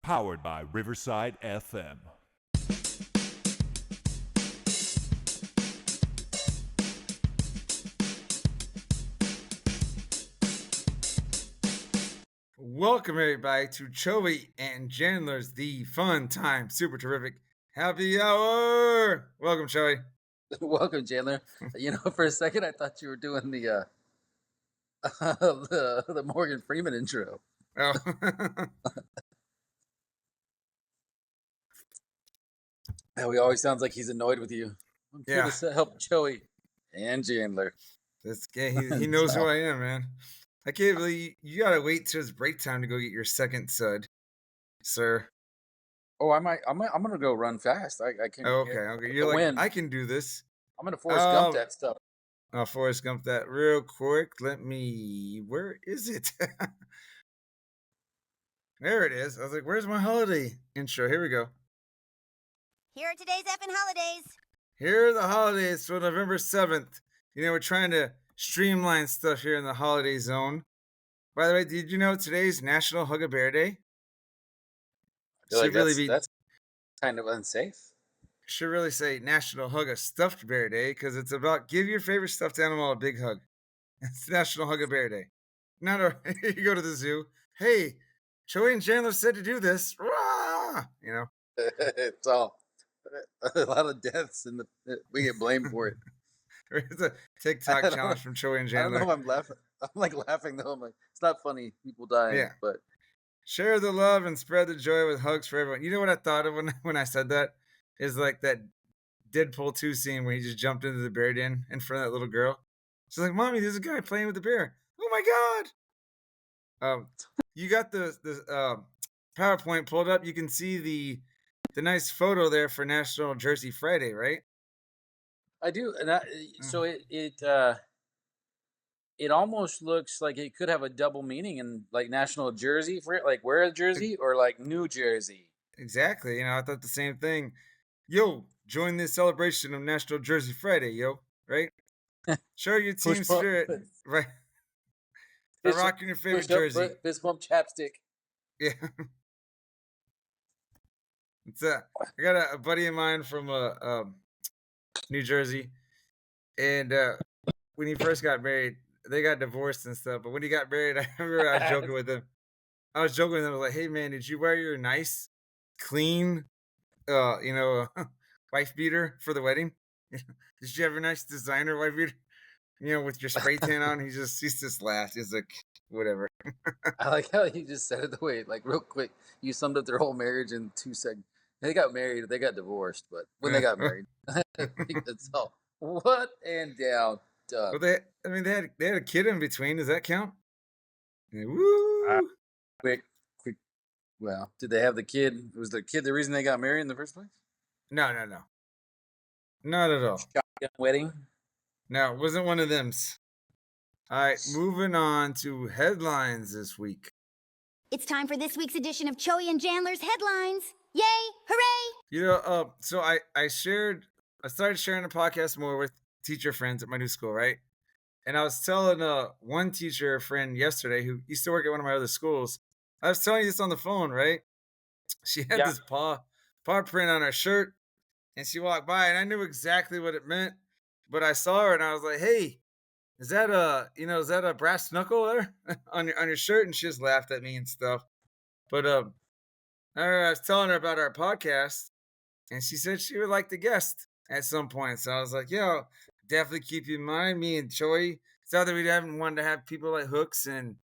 Powered by Riverside FM. Welcome everybody to Choey and Jandler's The Fun Time Super Terrific Happy Hour. Welcome, Choey. Welcome, Jandler. For a second, I thought you were doing the the Morgan Freeman intro. Oh. How he always sounds like he's annoyed with you. I'm here to help Choey and Jandler. This guy, he knows who I am, man. I can't believe you gotta wait till it's break time to go get your second sud, sir. Oh, I'm gonna go run fast. I can. Oh, okay. You're like, win. I can do this. I'm gonna Forrest Gump that stuff. I'll Forrest Gump that real quick. Where is it? There it is. I was like, where's my holiday intro? Here we go. Here are today's effing holidays. Here are the holidays for November 7th. We're trying to streamline stuff here in the holiday zone. By the way, did you know today's National Hug a Bear Day? That's kind of unsafe. Should really say National Hug a Stuffed Bear Day because it's about give your favorite stuffed animal a big hug. It's National Hug a Bear Day. Not you go to the zoo. Hey, Choey and Jandler said to do this. Rah! It's all a lot of deaths and we get blamed for it. It's a TikTok challenge from Choey and Jandler. I don't know if I'm laughing. I'm laughing though. I'm like, it's not funny, people dying, but share the love and spread the joy with hugs for everyone. You know what I thought of when I said that? Is like that Deadpool 2 scene where he just jumped into the bear den in front of that little girl. She's like, Mommy, there's a guy playing with the bear. Oh my God. You got the PowerPoint pulled up. You can see the nice photo there for National Jersey Friday, right? I do. And so it almost looks like it could have a double meaning in like National Jersey for it, like wear Jersey or like New Jersey. Exactly. I thought the same thing. Yo, join this celebration of National Jersey Friday, yo, right? Show your team spirit, right? By rocking your favorite jersey. Fist bump chapstick. Yeah. I got a buddy of mine from New Jersey, and when he first got married, they got divorced and stuff. But when he got married, I remember I was joking with him. I was like, "Hey man, did you wear your nice, clean, wife beater for the wedding? Did you have a nice designer wife beater? With your spray tan on?" He just laughed. He's like, "Whatever." I like how he just said it the way, like real quick. You summed up their whole marriage in 2 seconds. They got married, they got divorced, but when they got married, that's all. What and down. Well, they had a kid in between. Does that count? Woo! Quick. Well, did they have the kid? Was the kid the reason they got married in the first place? No. Not at all. Shotgun wedding? No, it wasn't one of them's. All right, moving on to headlines this week. It's time for this week's edition of Choey and Jandler's Headlines. Yay! Hooray! So I started sharing the podcast more with teacher friends at my new school, right? And I was telling one teacher friend yesterday who used to work at one of my other schools. I was telling you this on the phone, right? She had this paw print on her shirt, and she walked by, and I knew exactly what it meant. But I saw her, and I was like, "Hey, is that a brass knuckle there on your shirt?" And she just laughed at me and stuff. But I was telling her about our podcast, and she said she would like to guest at some point. So I was like, "Yo, definitely keep you in mind, me and Choey." It's not that we haven't wanted to have people like Hooks and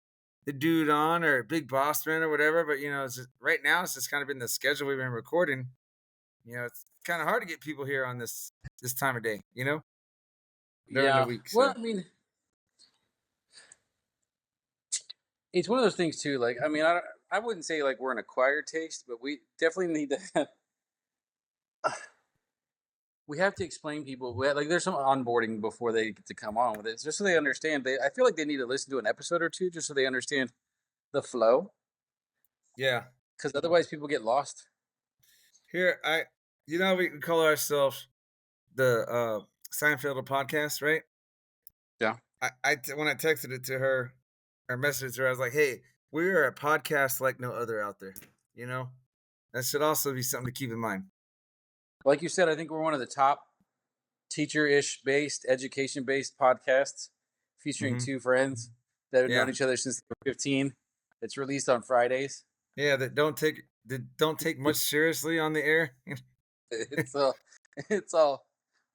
the dude on or Big Boss Man or whatever, but it's just, right now it's just kind of been the schedule we've been recording. It's kind of hard to get people here on this time of day, during the week. So. Well, I mean, it's one of those things too. Like, I mean, I wouldn't say like we're an acquired taste, but we definitely need to have. We have to explain people. There's some onboarding before they get to come on with it, just so they understand. I feel like they need to listen to an episode or two just so they understand the flow. Yeah, because otherwise people get lost. Here, we call ourselves the Seinfeld podcast, right? Yeah. When I texted it to her or messaged her, I was like, "Hey, we are a podcast like no other out there." That should also be something to keep in mind. Like you said, I think we're one of the top teacher-ish based, education-based podcasts featuring Hmm. two friends that have known Yeah, each other since they were 15. It's released on Fridays. yeah. That don't take much seriously on the air. It's all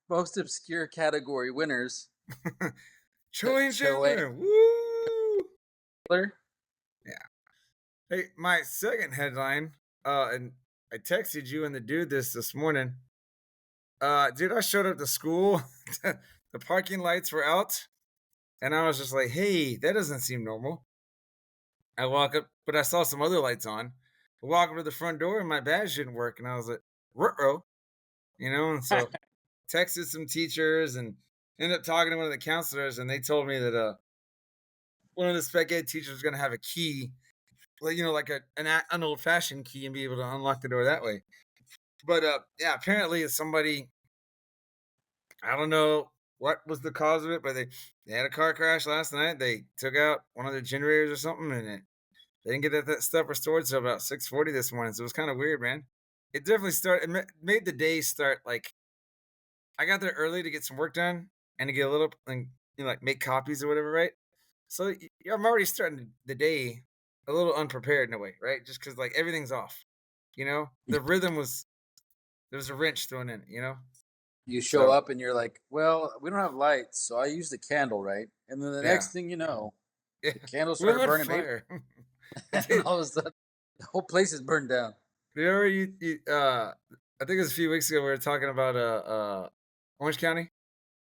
most obscure category winners. Choey and Choey. Jandler. Woo! Yeah, Yeah. Hey, my second headline. And I texted you and the dude this morning. Dude, I showed up to school. The parking lights were out, and I was just like, "Hey, that doesn't seem normal." I walk up, but I saw some other lights on. I walk up to the front door, and my badge didn't work, and I was like, "Ruh-roh," And so texted some teachers and ended up talking to one of the counselors, and they told me that one of the spec ed teachers was going to have a key, like like an old fashioned key, and be able to unlock the door that way. But yeah, apparently it's somebody. I don't know what was the cause of it, but they had a car crash last night. They took out one of their generators or something, and they didn't get that stuff restored until about 6:40 this morning. So it was kind of weird, man. It definitely started. Made the day start like I got there early to get some work done and to get a little and like make copies or whatever, right? So I'm already starting the day a little unprepared in a way, right? Just because like everything's off, the rhythm was there was a wrench thrown in, you show So up and you're like, well, we don't have lights, so I used a candle, right? And then the yeah, next thing you know, yeah, the candle we're started on burning paper, fire. and all of a sudden, the whole place is burned down. Remember I think it was a few weeks ago we were talking about Orange County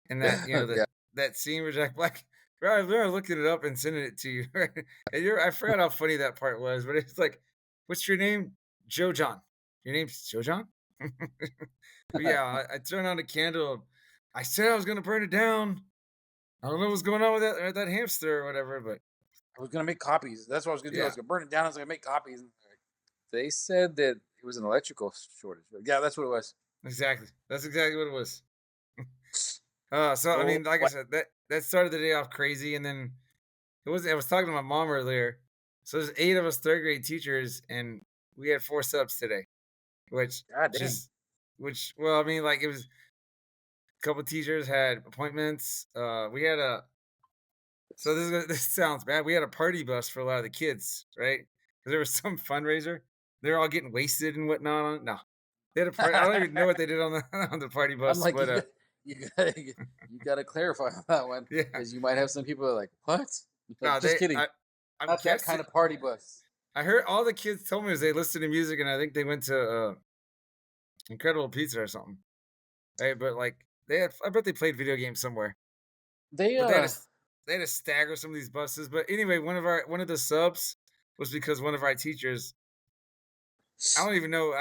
and that Yeah, that scene with Jack Black. Bro, I remember looking it up and sending it to you. And I forgot how funny that part was, but it's like, what's your name? Joe John. Your name's Joe John? But yeah, I turned on the candle. I said I was gonna burn it down. I don't know what's going on with that hamster or whatever, but I was gonna make copies. That's what I was gonna do. I yeah, was gonna burn it down. I was gonna make copies. They said that it was an electrical shortage. Yeah, that's what it was. exactly. That's exactly what it was. So I Oh, mean, like I what? said, that started the day off crazy, and then it was. I was talking to my mom earlier. So there's 8 of us third grade teachers, and we had 4 subs today, which God damn. just well, I mean, like it was a couple teachers had appointments. We had a so this sounds bad. We had a party bus for a lot of the kids, right? Because there was some fundraiser. They're all getting wasted and whatnot. No, they had a party. I don't even know what they did on the on the party I'm bus, like, but you gotta clarify on that one yeah. because you might have some people that are like, what? No, Like, just kidding. I'm Not that kind guessing. of party bus. I heard all the kids told me is they listened to music, and I think they went to Incredible Pizza or something. Right, but like I bet they played video games somewhere. They But they had to stagger some of these buses. But anyway, one of the subs was because one of our teachers. I don't even know.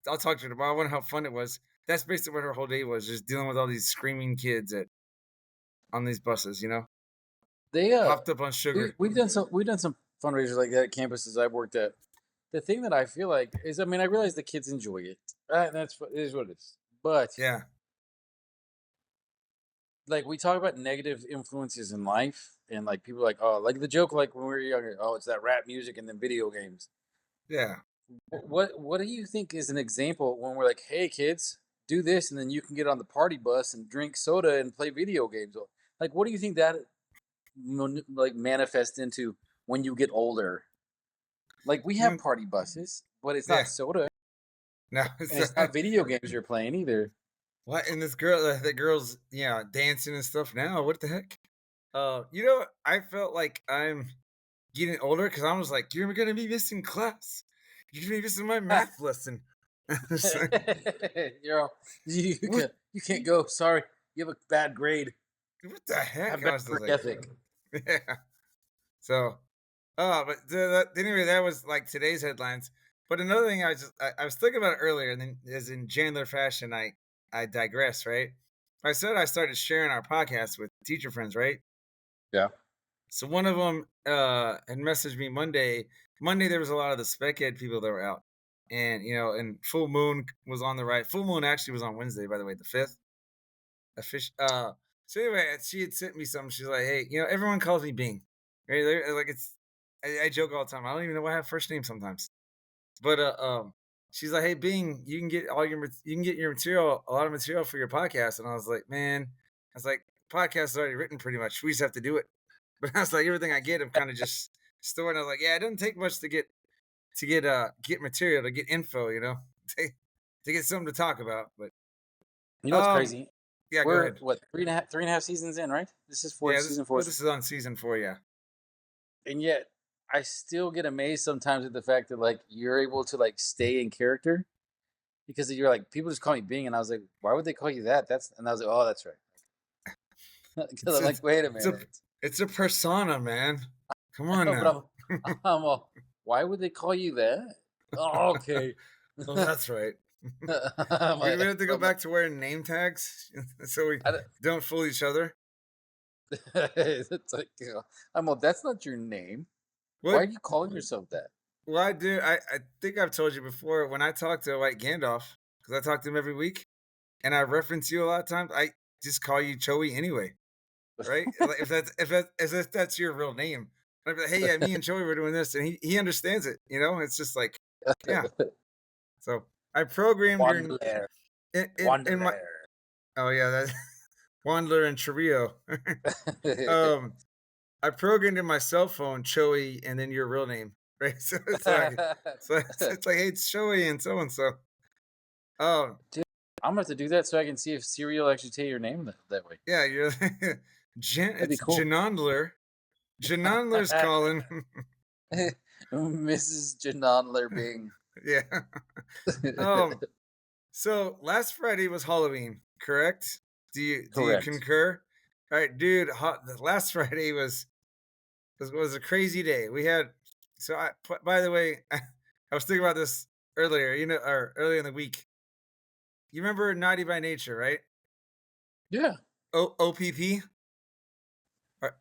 I'll talk to her tomorrow. I wonder how fun it was. That's basically what her whole day was, just dealing with all these screaming kids on these buses. they Hopped up on sugar. we've done some fundraisers like that at campuses I've worked at. The thing that I feel like is, I mean, I realize the kids enjoy it. It is what it is. But Yeah, like we talk about negative influences in life, and like people are like, oh, like the joke, like when we were younger, oh, it's that rap music and then video games. yeah. What do you think is an example when we're like, hey kids, do this, and then you can get on the party bus and drink soda and play video games? Like, what do you think that like manifests into when you get older? Like, we have Mm, party buses, but it's yeah. not soda No, and it's not video games you're playing either. what? And this girl, the girl's dancing and stuff now. What the heck? I felt like I'm getting older because I was like, you're gonna be missing class. You're gonna be missing my math lesson. It's like, You're all, what? you can't go. Sorry, you have a bad grade. What the heck? Have I bad was just work like, ethic. yeah. So, but anyway, that was like today's headlines. But another thing, I was thinking about it earlier, and then as in Jandler fashion, I digress, right? I said I started sharing our podcast with teacher friends, right? Yeah. So one of them had messaged me Monday. Monday there was a lot of the spec ed people that were out, and and full moon was on the right. Full moon actually was on Wednesday, by the way, the 5th. So anyway, she had sent me something. She's like, hey, everyone calls me Bing. Right? Like I joke all the time. I don't even know why I have first name sometimes. But she's like, "Hey, Bing, you can get your material, a lot of material for your podcast." And I was like, "Man," I was like, "Podcast is already written pretty much. We just have to do it." But I was like, everything I get, I'm kind of just storing. I was like, "Yeah, it doesn't take much to get material, to get info, to, to get something to talk about." But You know what's um, crazy? yeah, go We're ahead. what 3.5 seasons in, right? This is Yeah, season four, this is on season 4. Yeah, and yet I still get amazed sometimes at the fact that like you're able to like stay in character because you're like people just call me Bing, and I was like, why would they call you that? And I was like, oh, that's right. Because it's I'm a, like, wait a it's a minute. it's a persona, man. Come on But now. I'm all, why would they call you that? Oh, okay. Oh, that's right. I'm We like, have to go back to wearing name tags so we I don't- don't fool each other. it's like, I'm all, that's not your name. Why What? are you calling yourself that? Well, I do. I think I've told you before when I talk to White Gandalf, because I talk to him every week, and I reference you a lot of times. I just call you Choey anyway, right? Like, if that's your real name. I'd be like, hey, yeah, me and Choey were doing this, and he understands it. It's just like, yeah. So I programmed your Wandler. in my. Wandler. Oh yeah, that Wandler and Chirrio. I programmed in my cell phone Choey and then your real name, right? So it's like, hey, it's Choey and so. Um, Dude, I'm gonna have to do that so I can see if Siri will actually say your name that way. yeah, you're That'd be it's cool. Janondler. Janondler's calling. Mrs. Janondler Bing. Yeah. So last Friday was Halloween, correct? Do you Correct. concur? All right, dude. Last Friday was a crazy day. We had by the way, I was thinking about this earlier, or earlier in the week. You remember Naughty by Nature, right? Yeah. OPP?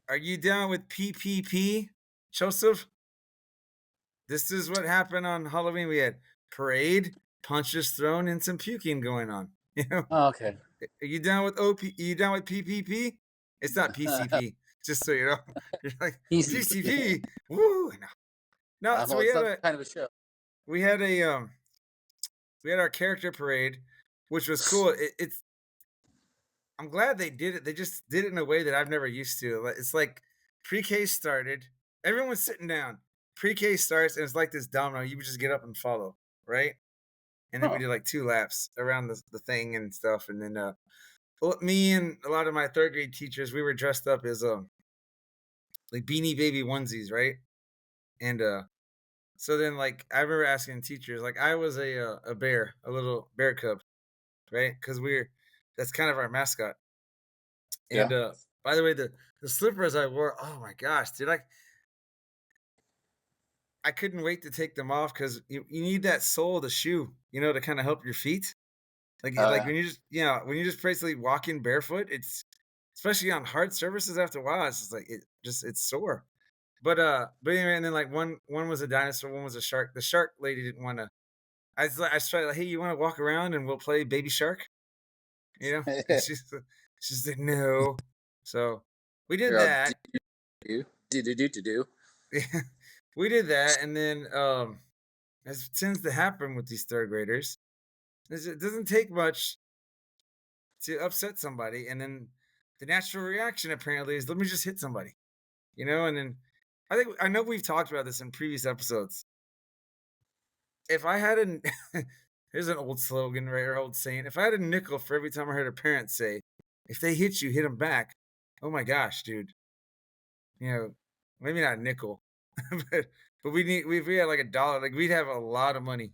Are you down with PPP, Joseph? This is what happened on Halloween. We had parade, punches thrown, and some puking going on. Oh, okay. Are you down with Are you down with PPP? It's not PCP, just so you know. You're like Easy. PCP. Woo! No. So It's not kind of a show. we had our character parade, which was cool. I'm glad they did it. They just did it in a way that I've never used to. It's like pre-K started, everyone's sitting down. Pre-K starts, and it's like this domino. You would just get up and follow, right? And then we Oh. did like 2 laps around the thing and stuff. And then me and a lot of my 3rd grade teachers, we were dressed up as like Beanie Baby onesies, right? And so then like I remember asking teachers, like I was a bear, a little bear cub, right? Because that's kind of our mascot. And Yeah. by the way, the slippers I wore, oh my gosh, dude, I couldn't wait to take them off because you need that sole of the shoe, to kind of help your feet. Like Oh, like yeah. when you just basically walk in barefoot, it's especially on hard surfaces after a while, it's just like it's sore. But anyway, and then like one was a dinosaur, one was a shark. The shark lady didn't want to. I tried like, hey, you want to walk around and we'll play baby shark? And she's like, no. So we did You're all that. do. We did that, and then as tends to happen with these 3rd graders, it doesn't take much to upset somebody, and then the natural reaction apparently is let me just hit somebody, and then I know we've talked about this in previous episodes. If I had here's an old slogan, right, or old saying, if I had a nickel for every time I heard a parent say, if they hit you, hit them back. Oh my gosh, dude. Maybe not a nickel, but if we had like $1, like we'd have a lot of money,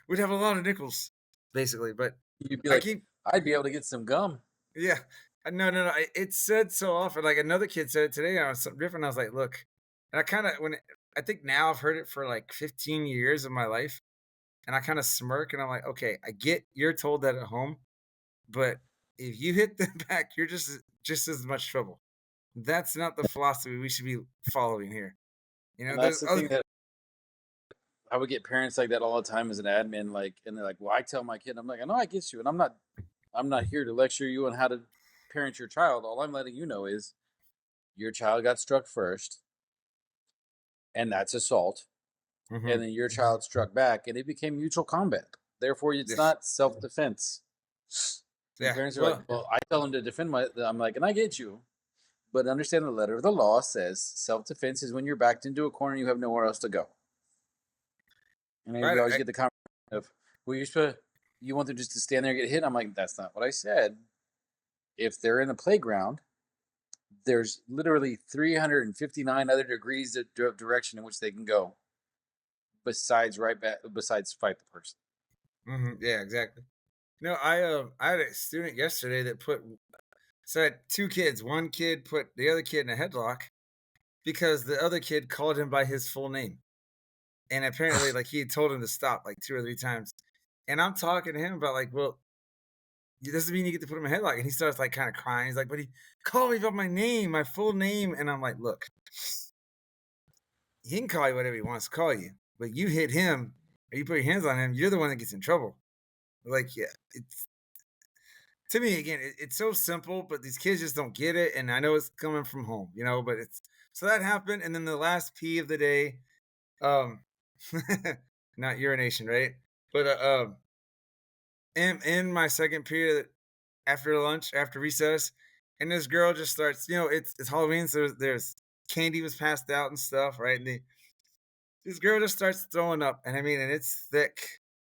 we'd have a lot of nickels, basically. But You'd be I like, keep, I'd be able to get some gum. yeah, no. It's said so often. Like another kid said it today on something different. I was like, look, and I think now I've heard it for like 15 years of my life, and I kind of smirk and I'm like, okay, I get you're told that at home, but if you hit them back, you're just as much trouble. That's not the philosophy we should be following here. And There's that's the other. thing that I would get parents like that all the time as an admin, like, and they're like, well, I tell my kid, I'm like, I know I get you, and I'm not here to lecture you on how to parent your child. All I'm letting you know is your child got struck first, and that's assault. Mhm. And then your child struck back, and it became mutual combat. Therefore, it's Yes. not self-defense. And Yeah. parents are Well, like, well, I tell them to defend I'm like, and I get you. But understand the letter of the law says self-defense is when you're backed into a corner and you have nowhere else to go. And then we always right. get the conversation of, well, you want them just to stand there and get hit? I'm like, that's not what I said. If they're in the playground, there's literally 359 other degrees of direction in which they can go besides fight the person. Yeah, exactly. No, I had a student yesterday that said two kids. One kid put the other kid in a headlock because the other kid called him by his full name. And apparently, like, he had told him to stop like 2 or 3 times. And I'm talking to him about, like, well, it doesn't mean you get to put him in a headlock. And he starts, like, kind of crying. He's like, but he called me by my name, my full name. And I'm like, look, he can call you whatever he wants to call you. But you hit him or you put your hands on him, you're the one that gets in trouble. Like, yeah, it's to me, again, it's so simple, but these kids just don't get it. And I know it's coming from home, but it's so that happened. And then the last pee of the day, um, not urination, right? But in my second period after lunch, after recess, and this girl just starts, it's Halloween, so there's candy was passed out and stuff, right? And this girl just starts throwing up, and I mean, and it's thick,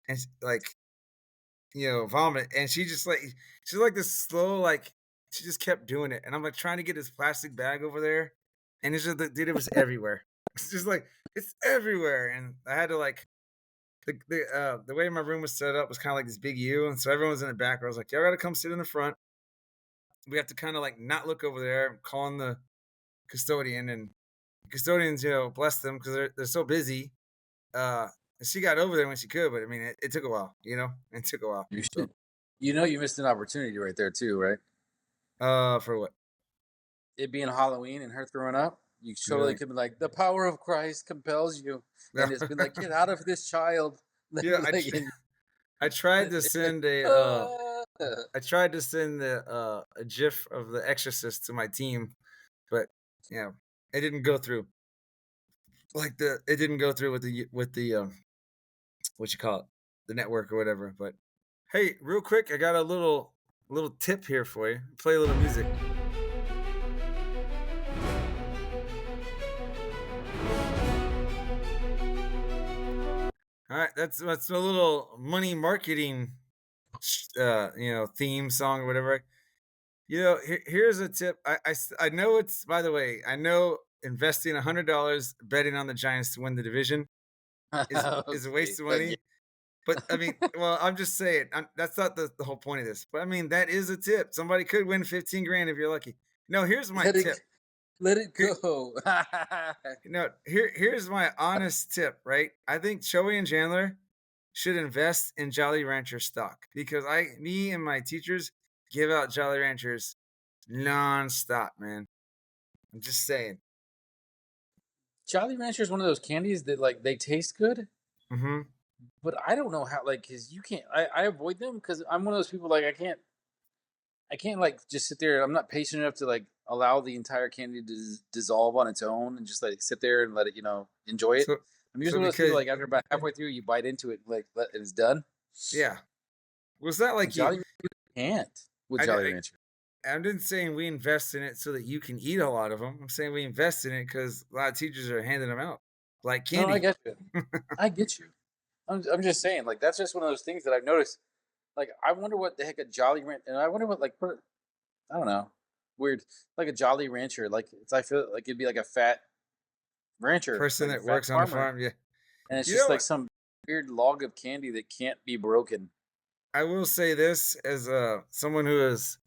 and like, vomit, and she's like this slow, like she just kept doing it, and I'm like trying to get this plastic bag over there, and it's just dude, it was everywhere. It's just like it's everywhere, and I had to like the way my room was set up was kind of like this big U, and so everyone was in the back. I was like, y'all gotta come sit in the front. We have to kind of like not look over there. I'm calling the custodian, and custodians, bless them because they're so busy. She got over there when she could, but I mean, it took a while. It took a while. You So, should. You missed an opportunity right there too, right? for what? It being Halloween and her throwing up, you totally Really? could be like, the power of Christ compels you, and it's been like, get out of this child. Yeah, Like, I tried to it's like, send I tried to send a GIF of The Exorcist to my team, but it didn't go through. Like it didn't go through with the what you call it, the network or whatever. But hey, real quick, I got a little tip here for you. Play a little music. All right, that's a little money marketing, theme song or whatever. Here's a tip. I know it's, by the way, I know investing $100 betting on the Giants to win the division is a waste of but money. yeah, But I mean, well, I'm just saying that's not the whole point of this. But I mean, that is a tip. Somebody could win 15 grand if you're lucky. No, here's my tip. let it go. Here's my honest tip, right? I think Choey and Jandler should invest in Jolly Rancher stock because me and my teachers give out Jolly Ranchers nonstop, man. I'm just saying. Jolly Rancher is one of those candies that like they taste good, Mm-hmm. but I don't know how. Like, cause you can't. I avoid them because I'm one of those people. Like, I can't like just sit there. I'm not patient enough to like allow the entire candy to dissolve on its own and just like sit there and let it, enjoy it. I'm usually one of those people like after about halfway through, you bite into it, like it's done. Yeah. Was that like Jolly Rancher can't with Jolly Rancher? I'm not saying we invest in it so that you can eat a lot of them. I'm saying we invest in it because a lot of teachers are handing them out like candy. No, I get you. I get you. I'm just saying, like that's just one of those things that I've noticed. Like, I wonder what the heck a Jolly Rancher, and I wonder what I don't know, weird, like a Jolly Rancher. Like I feel like it'd be like a fat rancher person like that works on the farm, yeah. And it's just like some weird log of candy that can't be broken. I will say this as someone who has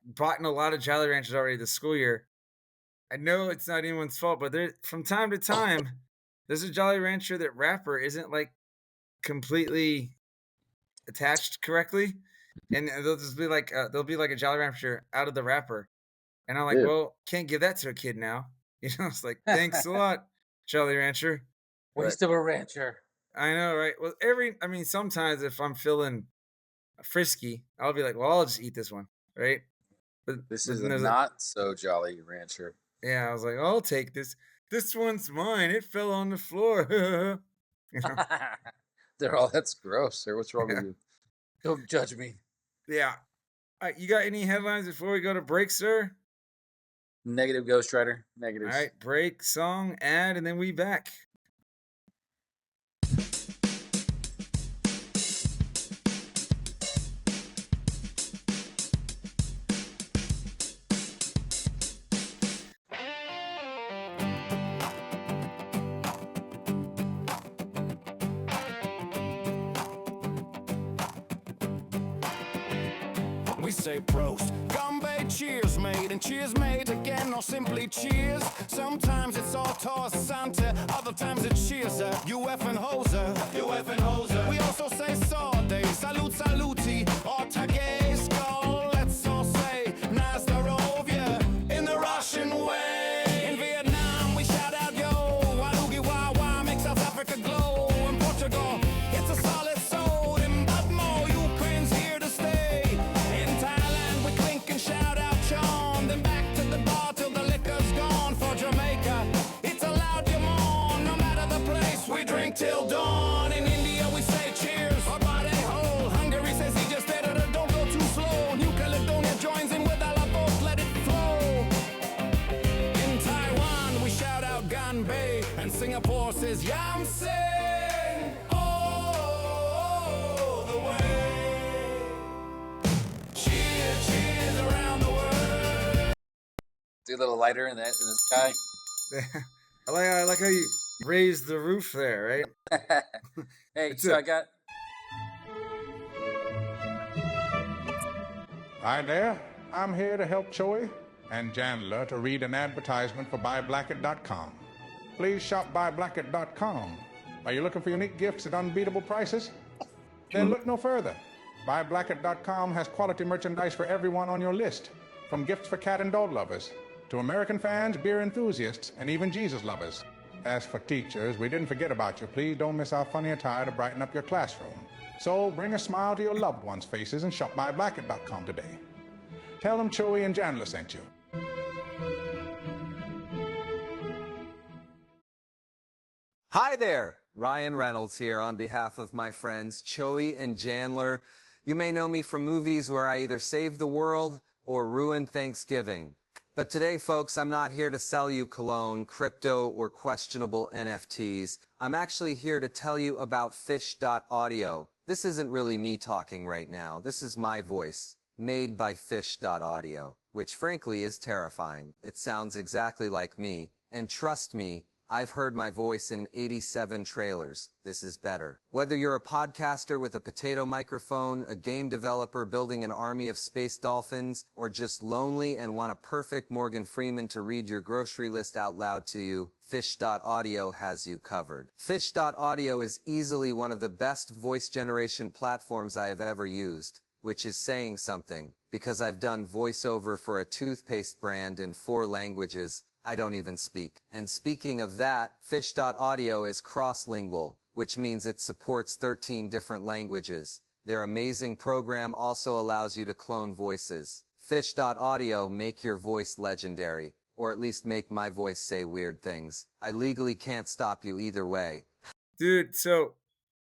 bought in a lot of Jolly Ranchers already this school year. I know it's not anyone's fault, but from time to time, there's a Jolly Rancher that wrapper isn't like completely attached correctly, and they'll just be like there'll be like a Jolly Rancher out of the wrapper, and I'm like, well, can't give that to a kid now. It's like, thanks a lot, Jolly Rancher. Waste of a rancher. I know, right? Well, sometimes if I'm feeling frisky, I'll be like, well, I'll just eat this one, right? But this is a not so Jolly Rancher. Yeah, I was like, I'll take this. This one's mine. It fell on the floor. They're all, that's gross, sir. What's wrong with Yeah. you? Don't judge me. Yeah. All right, you got any headlines before we go to break, sir? Negative, Ghost Rider. All Negatives. right, break, song, ad, and then we back. We say prost, Gumby, cheers mate, and cheers mate again, or simply cheers. Sometimes it's all toss Santa, other times it's cheers up, you effing hoser, you effing hoser. We also say sawday, salute saluti, or tagay, skull, let's all say Nazdarovia, in the Russian way. In Vietnam we shout out yo, Walugi Wawa makes South Africa glow. In Portugal, it's a solid soul, in Budmo, Ukraine's here to stay. In Thailand we clink and shout out Sean, then back to the bar till the liquor's gone. For Jamaica, it's allowed you on, no matter the place, we drink till dawn. In India we say cheers, or body hole. Hungary says he just did it, don't go too slow. New Caledonia joins in with a la vote, let it flow. In Taiwan we shout out Ganbei, and Singapore says Yam Sing. Oh, the way. Cheers, cheers around the world. Do a little lighter in the sky. I like how you raised the roof there, right? Hey, That's so it. I got Hi there. I'm here to help Choey and Jandler to read an advertisement for BuyBlacket.com. Please shop BuyBlacket.com. Are you looking for unique gifts at unbeatable prices? Then look no further. BuyBlacket.com has quality merchandise for everyone on your list, from gifts for cat and dog lovers to American fans, beer enthusiasts, and even Jesus lovers. As for teachers, we didn't forget about you. Please don't miss our funny attire to brighten up your classroom. So bring a smile to your loved ones' faces and shop BuyBlacket.com today. Tell them Choey and Jandler sent you. Hi there, Ryan Reynolds here on behalf of my friends Choey and Jandler. You may know me from movies where I either save the world or ruin Thanksgiving. But today, folks, I'm not here to sell you cologne, crypto, or questionable NFTs. I'm actually here to tell you about Fish.audio. This isn't really me talking right now. This is my voice, made by Fish.audio, which frankly is terrifying. It sounds exactly like me. And trust me, I've heard my voice in 87 trailers. This is better. Whether you're a podcaster with a potato microphone, a game developer building an army of space dolphins, or just lonely and want a perfect Morgan Freeman to read your grocery list out loud to you, Fish.audio has you covered. Fish.audio is easily one of the best voice generation platforms I have ever used, which is saying something, because I've done voiceover for a toothpaste brand in 4 languages I don't even speak. And speaking of that, Fish.audio is cross-lingual, which means it supports 13 different languages. Their amazing program also allows you to clone voices. Fish.audio make your voice legendary, or at least make my voice say weird things. I legally can't stop you either way. Dude, so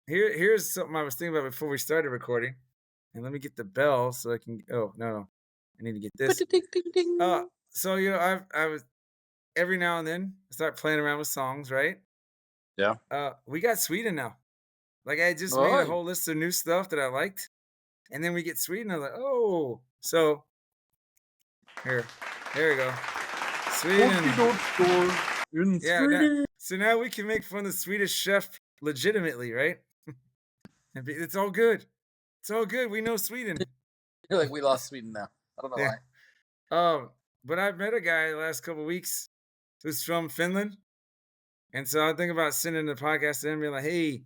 here's something I was thinking about before we started recording. And let me get the bell so I can. Oh no, I need to get this. So I was every now and then I start playing around with songs, right? yeah. We got Sweden now. Like I just made a whole list of new stuff that I liked, and then we get Sweden. I'm like, oh, so here we go, Sweden. Yeah, so now we can make fun of the Swedish chef legitimately, right? It's all good. It's all good. We know Sweden. You're like, we lost Sweden now. I don't know Yeah. why. But I've met a guy the last couple of weeks who's from Finland. And so I'm thinking about sending the podcast to him and being like, hey,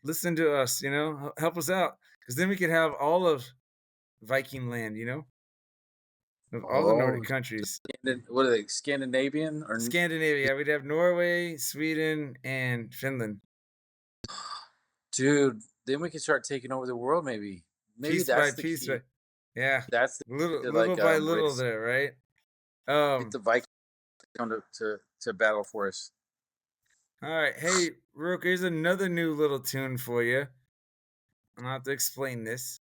listen to us, help us out. Because then we could have all of Viking land, of all the Nordic countries. What are they, Scandinavian? Or Scandinavia. We'd have Norway, Sweden, and Finland. Dude, then we can start taking over the world, maybe. Maybe Piece that's by the piece. key. Right? Yeah. That's the Little to, by little raise- there, right? get the Vikings to come to battle for us. All right. Hey, Rook, here's another new little tune for you. I'm gonna have to explain this.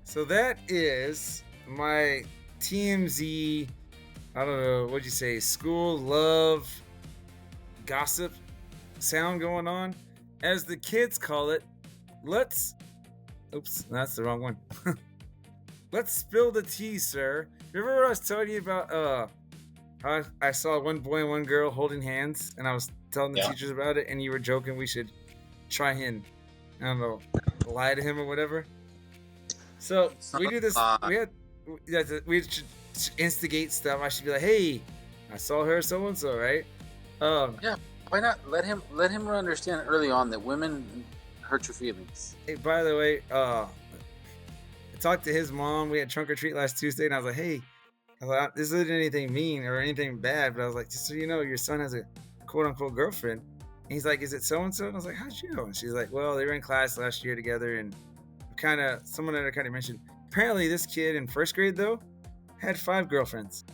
So that is my TMZ, I don't know, what'd you say, school love gossip sound going on. As the kids call it, oops, that's the wrong one. Let's spill the tea, sir. Remember what I was telling you about how I saw one boy and one girl holding hands, and I was telling the teachers about it, and you were joking we should try and, I don't know, lie to him or whatever. So we do this. We should instigate stuff. I should be like, "Hey, I saw her, so and so, right?" Yeah. Why not let him understand early on that women hurt your feelings? Hey, by the way, I talked to his mom. We had trunk or treat last Tuesday, and I was like, "Hey, this isn't anything mean or anything bad, but I was like, just so you know, your son has a quote unquote girlfriend." And he's like, "Is it so and so?" And I was like, "How'd you know?" And she's like, "Well, they were in class last year together, and someone had kind of mentioned. Apparently, this kid in first grade though had 5 girlfriends,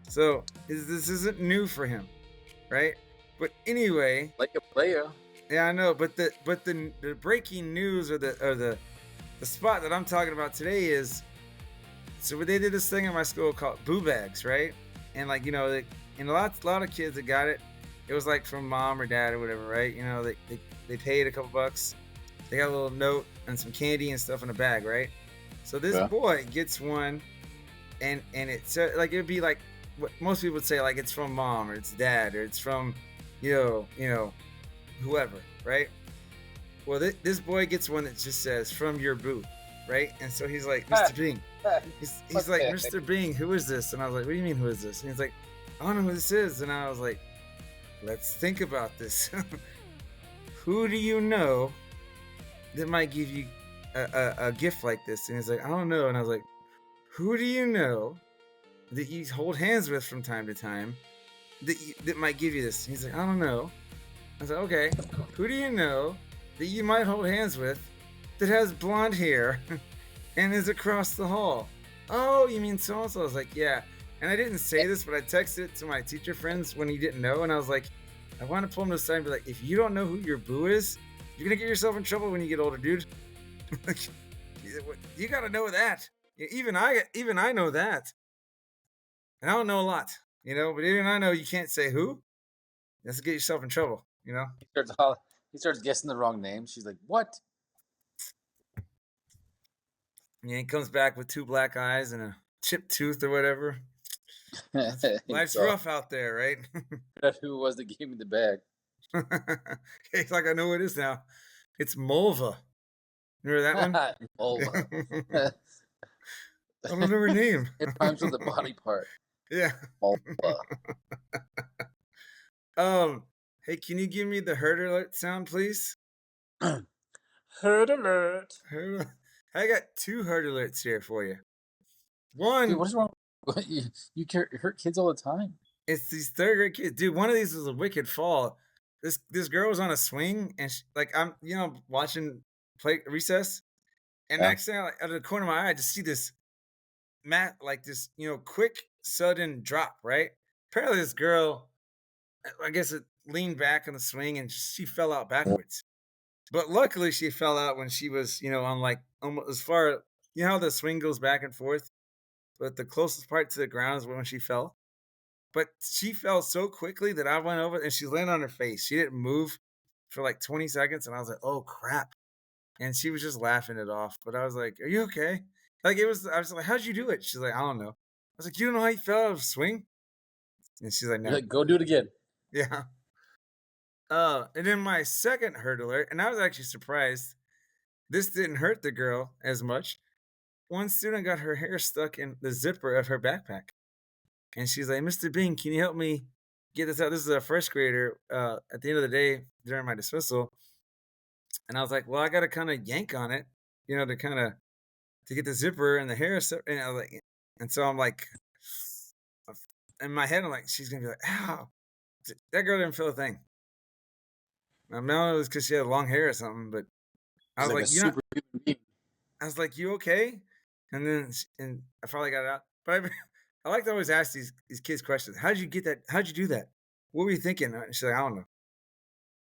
so this isn't new for him, right?" But anyway, Like a player. yeah, I know. But the breaking news or the spot that I'm talking about today is, so they did this thing in my school called boo bags, right? And like, you know, and a lot of kids that got it, it was like from mom or dad or whatever, right? You know, they paid a couple bucks, they got a little note and some candy and stuff in a bag, right? So this boy gets one, and it's like, it'd be like what most people would say, like it's from mom or it's dad or it's from you know whoever, right? Well, this boy gets one that just says "from your boo," right? And so he's like, "Mr. Bing," he's like, "Mr. Bing, who is this?" And I was like, "What do you mean, who is this?" And he's like, "I don't know who this is." And I was like, "Let's think about this. Who do you know that might give you a gift like this?" And he's like, "I don't know." And I was like, "Who do you know that you hold hands with from time to time that might give you this?" And he's like, "I don't know." I was like, "Okay, who do you know that you might hold hands with that has blonde hair and is across the hall?" "Oh, you mean so and so?" I was like, "Yeah." And I didn't say this, but I texted it to my teacher friends when he didn't know, and I was like, I want to pull him to the side and be like, "If you don't know who your boo is, you're gonna get yourself in trouble when you get older, dude." You gotta know that. Even I know that, and I don't know a lot, but even I know you can't say who. That's to get yourself in trouble, He starts guessing the wrong name. She's like, "What?" Yeah, he comes back with 2 black eyes and a chipped tooth or whatever. Life's rough out there, right? That's who it was that gave me the bag. It's like, I know what it is now. It's Mulva. Remember that one? Mulva. I don't know her name. It rhymes with the body part. Yeah. Mulva. Hey, can you give me the herd alert sound, please? Herd alert. I got 2 herd alerts here for you. One, Dude, what's wrong? You hurt kids all the time. it's these 3rd grade kids. Dude, one of these was a wicked fall. This girl was on a swing, and I'm watching play recess, and next thing, like, out of the corner of my eye, I just see this this quick sudden drop. Right. Apparently, this girl, I guess, it leaned back on the swing, and she fell out backwards. But luckily, she fell out when she was on like almost as far. You know how the swing goes back and forth, but the closest part to the ground is when she fell. But she fell so quickly that I went over and she landed on her face. She didn't move for like 20 seconds, and I was like, "Oh crap!" And she was just laughing it off. But I was like, "Are you okay?" Like I was like, "How'd you do it?" She's like, "I don't know." I was like, "You don't know how you fell out of a swing?" And she's like, "No." You're like, "Go do it again." Yeah. And then my second hurt alert, and I was actually surprised. This didn't hurt the girl as much. One student got her hair stuck in the zipper of her backpack. And she's like, "Mr. Bing, can you help me get this out?" This is a first grader at the end of the day during my dismissal. And I was like, "Well, I got to kind of yank on it, to get the zipper and the hair." And I was like, and so I'm like, in my head, I'm like, she's going to be like, "Ow." That girl didn't feel a thing. I know it was because she had long hair or something, but I was like, super human being. I was like, "You okay?" And then and I finally got it out. But I like to always ask these kids questions. How'd you get that? How'd you do that? What were you thinking? She's like, I don't know.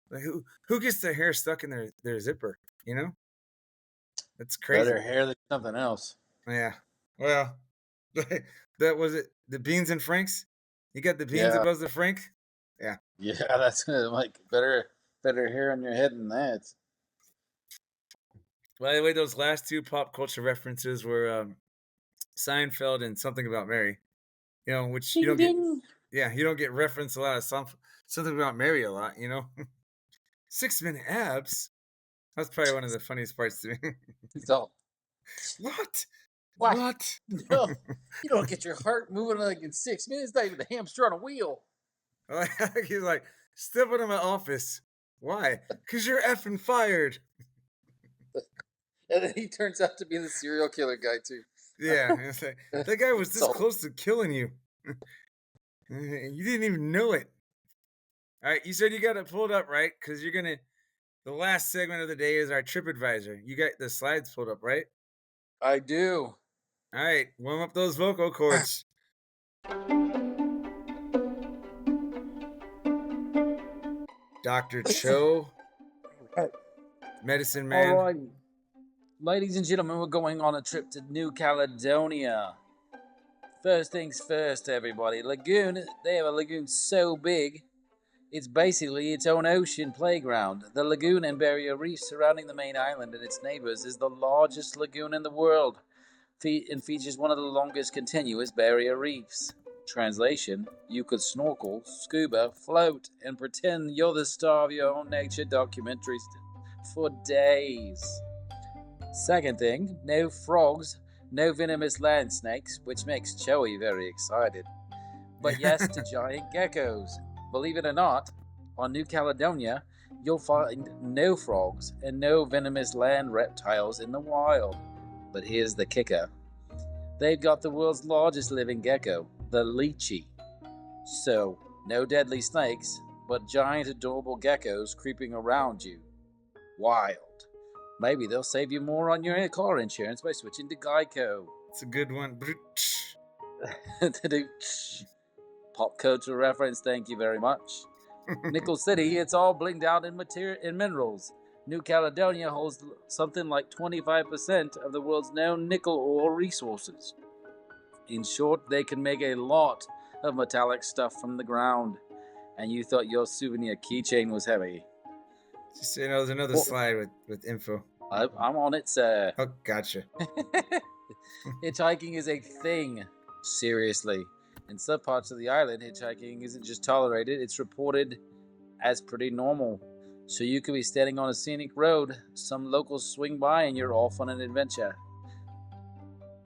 Like who gets their hair stuck in their zipper? You know, that's crazy. Better hair than something else. Yeah. Well, that was it. The beans and Franks. You got the beans Yeah. above the Frank. Yeah. Yeah, that's like better hair on your head than that. By the way, those last two pop culture references were Seinfeld and Something About Mary. You know, which you don't get. Yeah, you don't get referenced a lot of Something About Mary a lot. You know, 6-minute abs. That's probably one of the funniest parts to me. It's all What? What? No, you don't get your heart moving like in 6 minutes. Not even the hamster on a wheel. He's like, step into my office. Why? Because you're effing fired. And then he turns out to be the serial killer guy too. Yeah, it's like, that guy was this So- close to killing you. You didn't even know it. All right, you said you got it pulled up, right? Because you're gonna. The last segment of the day is our TripAdvisor. You got the slides pulled up, right? I do. All right, warm up those vocal cords. Dr. Cho, Medicine Man. All right, ladies and gentlemen, we're going on a trip to New Caledonia. First things first, everybody. Lagoon. They have a lagoon so big, it's basically its own ocean playground. The lagoon and barrier reef surrounding the main island and its neighbors is the largest lagoon in the world, and features one of the longest continuous barrier reefs. Translation: you could snorkel, scuba, float, and pretend you're the star of your own nature documentaries for days. Second thing, no frogs, no venomous land snakes, which makes Choey very excited. But yes to giant geckos. Believe it or not, on New Caledonia, you'll find no frogs and no venomous land reptiles in the wild. But here's the kicker. They've got the world's largest living gecko, the lychee. So, no deadly snakes, but giant adorable geckos creeping around you. Wild. Maybe they'll save you more on your car insurance by switching to Geico. It's a good one. Pop culture reference, thank you very much. Nickel City, it's all blinged out in minerals. New Caledonia holds something like 25% of the world's known nickel ore resources. In short, they can make a lot of metallic stuff from the ground. And you thought your souvenir keychain was heavy. Just so you know, there's another slide with info. I'm on it, sir. Oh, gotcha. Hitchhiking is a thing. Seriously. In some parts of the island, hitchhiking isn't just tolerated, it's reported as pretty normal. So you could be standing on a scenic road, some locals swing by, and you're off on an adventure.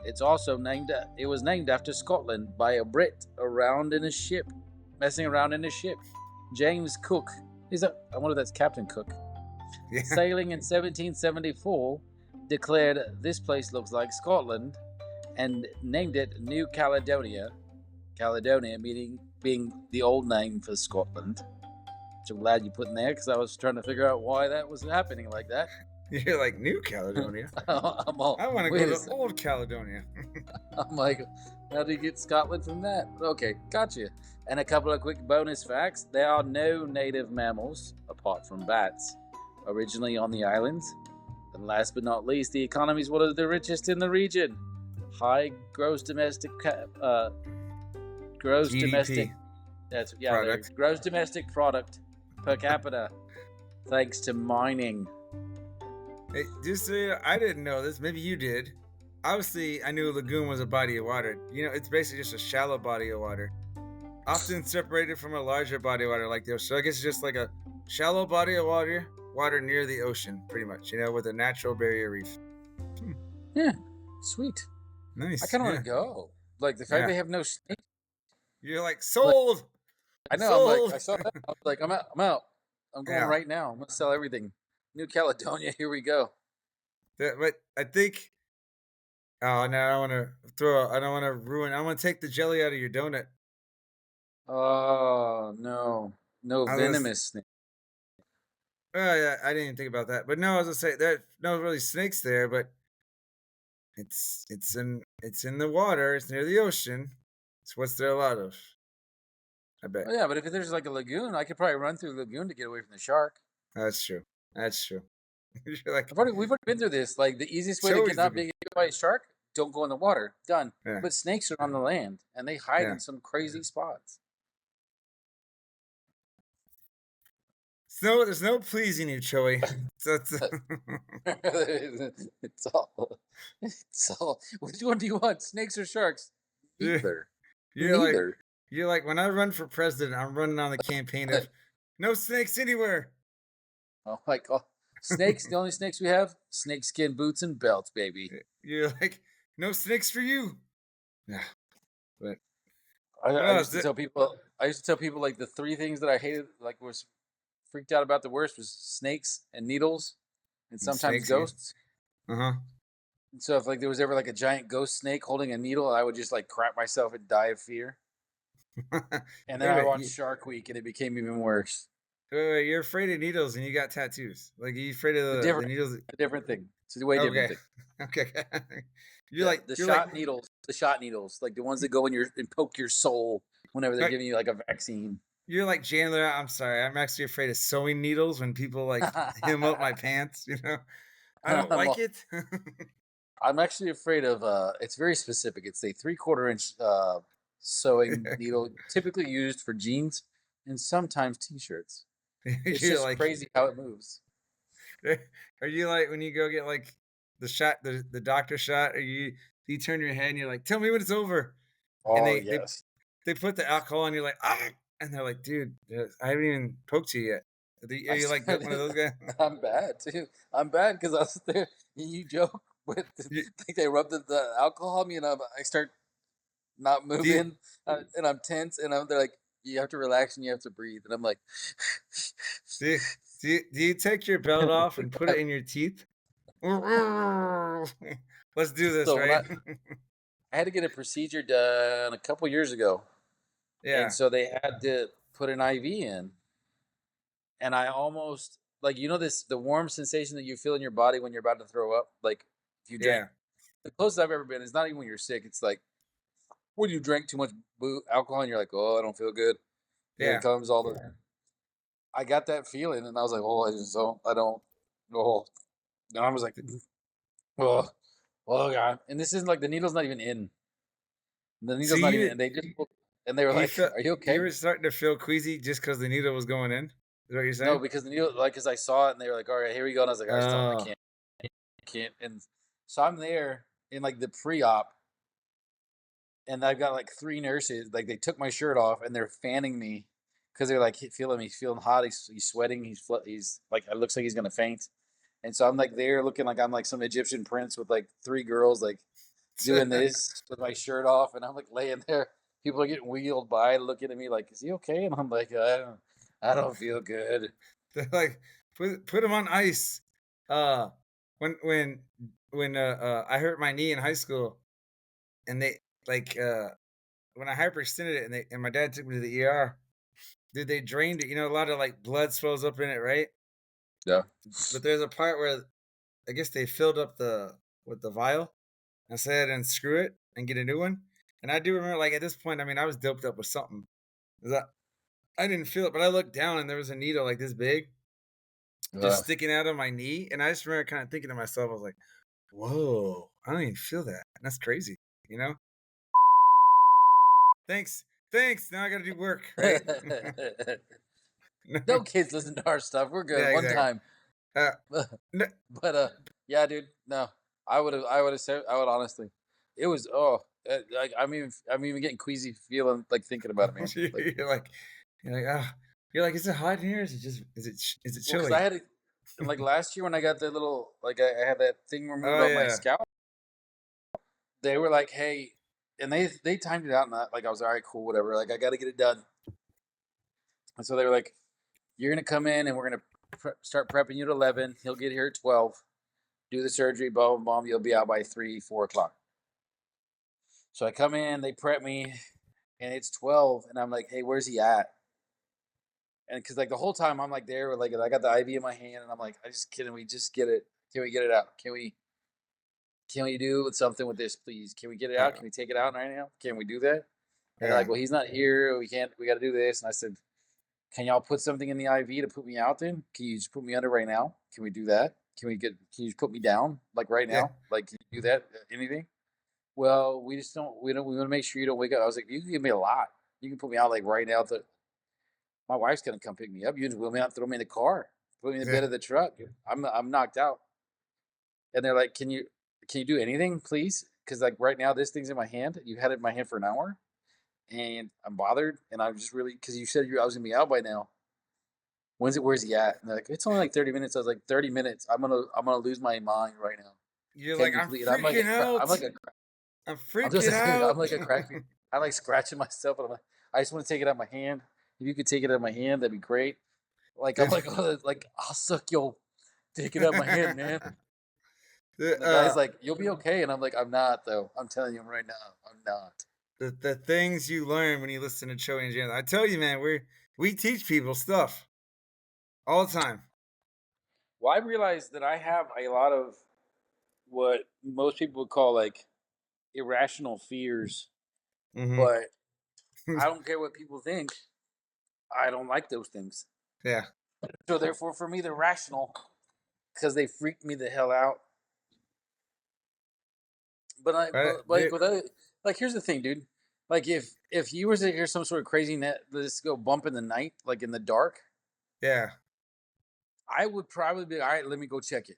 It's also it was named after Scotland by a Brit messing around in a ship. James Cook. I wonder if that's Captain Cook. Yeah. Sailing in 1774, declared this place looks like Scotland, and named it New Caledonia. Caledonia being the old name for Scotland. Which I'm glad you put in there, because I was trying to figure out why that was happening like that. You're like, New Caledonia? I want to go to Old Caledonia. I'm like, how do you get Scotland from that? Okay, gotcha. And a couple of quick bonus facts. There are no native mammals, apart from bats, originally on the islands. And last but not least, the economy is one of the richest in the region. High gross domestic GDP. Gross domestic product per capita, thanks to mining. Hey, just so you know, I didn't know this. Maybe you did. Obviously, I knew a lagoon was a body of water. You know, it's basically just a shallow body of water, often separated from a larger body of water like the ocean. So I guess it's just like a shallow body of water near the ocean, pretty much. You know, with a natural barrier reef. Yeah, sweet. Nice. I kind of want to go. Like the fact they have no snakes. You're like sold. I know. Sold. I'm like, I saw that. I was like, I'm out. I'm going right now. I'm gonna sell everything. New Caledonia, here we go. But I think. Oh no! I don't want to ruin. I want to take the jelly out of your donut. Oh no! No venomous snake. Oh yeah, I didn't even think about that. But no, I was gonna say there's no really snakes there. But It's in the water. It's near the ocean. It's what's there a lot of. I bet. Oh, yeah, but if there's like a lagoon, I could probably run through the lagoon to get away from the shark. That's true. That's true. You're like We've already been through this. Like the easiest way to Choey's get not looking. being eaten by a shark, don't go in the water. Done. Yeah. But snakes are on the land and they hide Yeah. in some crazy spots. There's no pleasing you, Choey. It's all. Which one do you want, snakes or sharks? Either. You're like when I run for president, I'm running on the campaign of no snakes anywhere. Oh my god. Snakes, the only snakes we have, snakeskin boots and belts, baby. You're like, no snakes for you. Yeah. But I used to tell people like the three things that I hated, like was freaked out about the worst was snakes and needles and sometimes snakes, yeah. ghosts. uh-huh. And so if like there was ever like a giant ghost snake holding a needle, I would just like crap myself and die of fear. And then I watched Shark Week and it became even worse. Wait, you're afraid of needles and you got tattoos. Like you afraid of the needles? A different thing. It's a way different thing. Okay. The shot needles, like the ones that go in your and poke your soul whenever they're giving you like a vaccine. You're like Jandler. I'm sorry. I'm actually afraid of sewing needles when people like hem up my pants. You know, I don't like it. I'm actually afraid of. It's very specific. It's a 3/4 inch sewing needle, typically used for jeans and sometimes t-shirts. It's just like, crazy how it moves. Are you like when you go get like the shot, the doctor shot? Or you turn your head and you're like, "Tell me when it's over." Oh, and yes. They put the alcohol on. You're like, "Ah," and they're like, "Dude, I haven't even poked you yet." Are you like one of those guys? I'm bad too. I'm bad because I was there. You joke with like they rub the alcohol on me and I start not moving and I'm tense and they're like, you have to relax and you have to breathe and I'm like, do you take your belt off and put it in your teeth? Let's do this, so right? I had to get a procedure done a couple years ago. Yeah. And so they had to put an IV in. And I almost like the warm sensation that you feel in your body when you're about to throw up. Like if you drink, the closest I've ever been is not even when you're sick. It's like when you drink too much alcohol and you're like, oh, I don't feel good. Yeah, it comes all the. I got that feeling and I was like, oh, I don't. Oh, and I was like, oh god. And this isn't like the needle's not even in. The needle's not even in. They just and they were like, are you okay? You were starting to feel queasy just because the needle was going in. Is that what you're saying? No, because the needle, like, because I saw it and they were like, all right, here we go. And I was like, I can't. And so I'm there in like the pre-op and I've got like 3 nurses. Like they took my shirt off and they're fanning me because they're like feeling hot. He's sweating. He's like, it looks like he's going to faint. And so I'm like there looking like I'm like some Egyptian prince with like 3 girls like doing this with my shirt off. And I'm like laying there. People are getting wheeled by looking at me like, is he okay? And I'm like, I don't feel good. They're like, put him on ice. When I hurt my knee in high school, and they like when I hyperextended it, and my dad took me to the ER. Dude, they drained it. You know, a lot of like blood swells up in it, right? Yeah. But there's a part where I guess they filled up with the vial and said and screw it and get a new one. And I do remember, like at this point, I mean, I was doped up with something. I didn't feel it, but I looked down and there was a needle like this big, just sticking out of my knee. And I just remember kind of thinking to myself, I was like, whoa, I don't even feel that. And that's crazy, you know? Thanks. Now I got to do work, right? No kids listen to our stuff. We're good. Yeah, One exactly. time. But yeah, dude, no, I would honestly, it was, like I'm even getting queasy feeling like thinking about it, man. Like, you're like, is it hot in here? Is it chilly? Because I had like last year when I got the little I had that thing removed on my scalp. They were like, hey, and they timed it out and I was all right, cool, whatever. Like I got to get it done. And so they were like, you're gonna come in and we're gonna start prepping you at 11. He'll get here at 12. Do the surgery, boom, boom. You'll be out by 3-4 o'clock. So I come in, they prep me, and it's 12, and I'm like, hey, where's he at? And because like the whole time I'm like there, like I got the IV in my hand, and I'm like, can we just get it? Can we get it out? Can we? can we do something with this, please? Can we get it out? Can we take it out right now? Can we do that? And they're Yeah. like, well, he's not here. We can't. We got to do this. And I said, can y'all put something in the IV to put me out? Then can you just put me under right now? Can we do that? Can you just put me down like right Yeah. now? Like, can you do that? Anything? Well, we just don't. We want to make sure you don't wake up. I was like, you can give me a lot. You can put me out like right now. My wife's gonna come pick me up. You just wheel me out, throw me in the car, put me in the bed of the truck. I'm knocked out. And they're like, can you do anything, please? Because like right now, this thing's in my hand. You had it in my hand for an hour, and I'm bothered. And I'm just really because you said I was gonna be out by now. Where's he at? And they're like, it's only like 30 minutes. I was like, 30 minutes. I'm gonna lose my mind right now. You're Can like, you I'm please? freaking out. I'm like a I'm I'm just freaking out. I'm like a crack. I'm like scratching myself, and I'm like, I just want to take it out of my hand. If you could take it out of my hand, that'd be great. Like I'm like, oh, like I'll suck your, take it out of my hand, man. And the guy's like, you'll be okay, and I'm like, I'm not though. I'm telling you right now, I'm not. the things you learn when you listen to Choey and Jandler. I tell you, man, we teach people stuff all the time. Well, I realized that I have a lot of what most people would call like irrational fears, Mhm. but I don't care what people think. I don't like those things. Yeah. So therefore, for me, they're rational because they freak me the hell out. But like, here's the thing, dude. Like, if you were to hear some sort of crazy net, let's go bump in the night, like in the dark, Yeah. I would probably be all right. Let me go check it.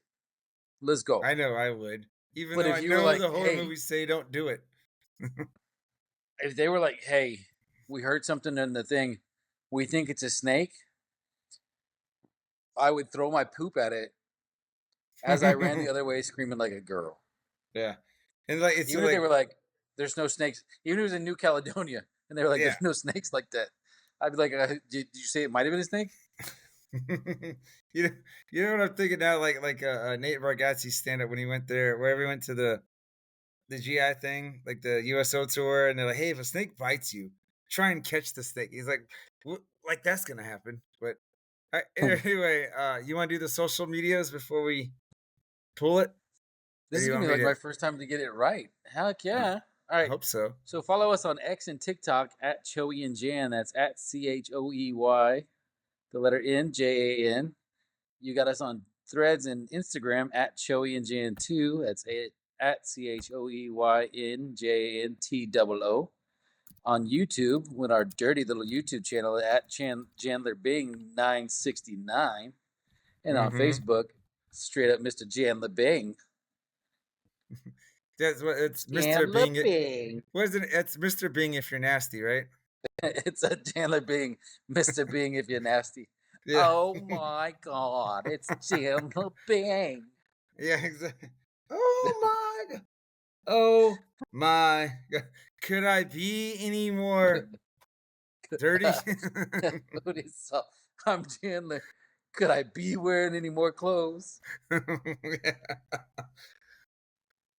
Let's go. I know I would. Even But though if I you were know like, the horror hey, movies say don't do it. if they were like, hey, we heard something in the thing, we think it's a snake, I would throw my poop at it as I ran the other way, screaming like a girl. Yeah. And like it's Even like if they were like, there's no snakes. Even if it was in New Caledonia and they were like, Yeah. there's no snakes like that. I'd be like, did you say it might have been a snake? you know, you know what I'm thinking now? Like Nate Bargatze stand up when he went there, wherever he went to the GI thing, like the USO tour, and they're like, "Hey, if a snake bites you, try and catch the snake." He's like, "What? Like that's gonna happen?" But anyway, you want to do the social medias before we pull it? This Or is you gonna want be me like my to? first time to get it right. Heck yeah! All I right, hope so. so follow us on X and TikTok at Choey and Jan. That's at CHOEY, the letter N JAN. You got us on Threads and Instagram at Choey and Jan 2. That's at CHOEYNJANTOO. On YouTube with our dirty little YouTube channel at Jandler Bing 969, and on Mm-hmm. Facebook, straight up Mr. Jandler Bing. That's what it's Mr. Jandler Being. Bing. What is it? It's Mr. Being if you're nasty, right? It's a Jandler Bing, Mr. Bing if you're nasty. Yeah. Oh my God, it's Jandler Bing. Yeah, exactly. Oh my God. Oh my God. Could I be any more dirty? What is up? I'm Jandler. Could I be wearing any more clothes? Yeah.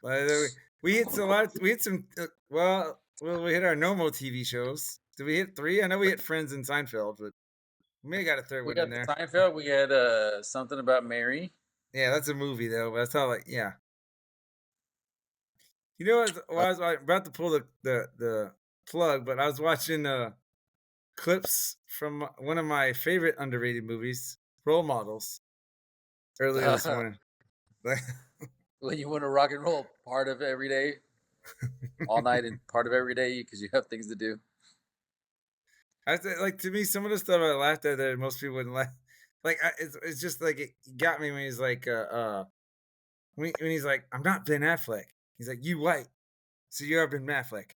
By the way, we hit a lot. We hit some. Well, we hit our normal TV shows. Did we hit 3? I know we hit Friends and Seinfeld, but we may have got a third We one in got the there. Seinfeld. We had something about Mary. Yeah, that's a movie though. But that's all like yeah. You know what? Well, I was about to pull the plug, but I was watching clips from one of my favorite underrated movies, Role Models, earlier this morning. When you want to rock and roll, part of every day, all night, and part of every day because you have things to do. I like to me some of the stuff I laughed at that most people wouldn't laugh. Like it's just like it got me when he's like when he's like I'm not Ben Affleck. He's like you white, so you're Ben Affleck.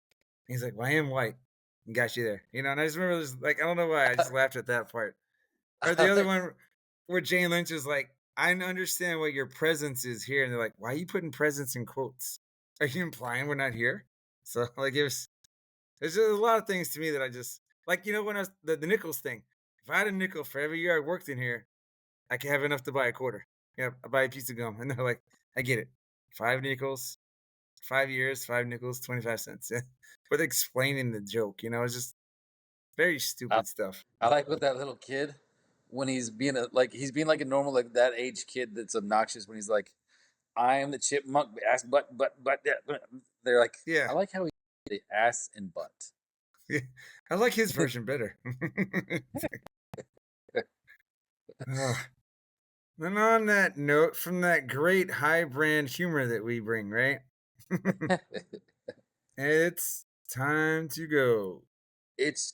He's like well I am white. And got you there, you know. And I just remember this like I don't know why I just laughed at that part. Or the other one where Jane Lynch is like I understand what your presence is here, and they're like why are you putting presence in quotes? Are you implying we're not here? So like there's just a lot of things to me that I just like, you know, when I was the nickels thing. If I had a nickel for every year I worked in here, I could have enough to buy a quarter. Yeah, I buy a piece of gum. And they're like, I get it. 5 nickels, 5 years, 5 nickels, 25 cents. But explaining the joke, you know, it's just very stupid stuff. I like with that little kid when he's being like a normal like that age kid that's obnoxious when he's like I am the chipmunk, ass, butt. They're like, Yeah. I like how he the ass and butt. I like his version better. And on that note, from that great high brand humor that we bring, right? It's time to go. It's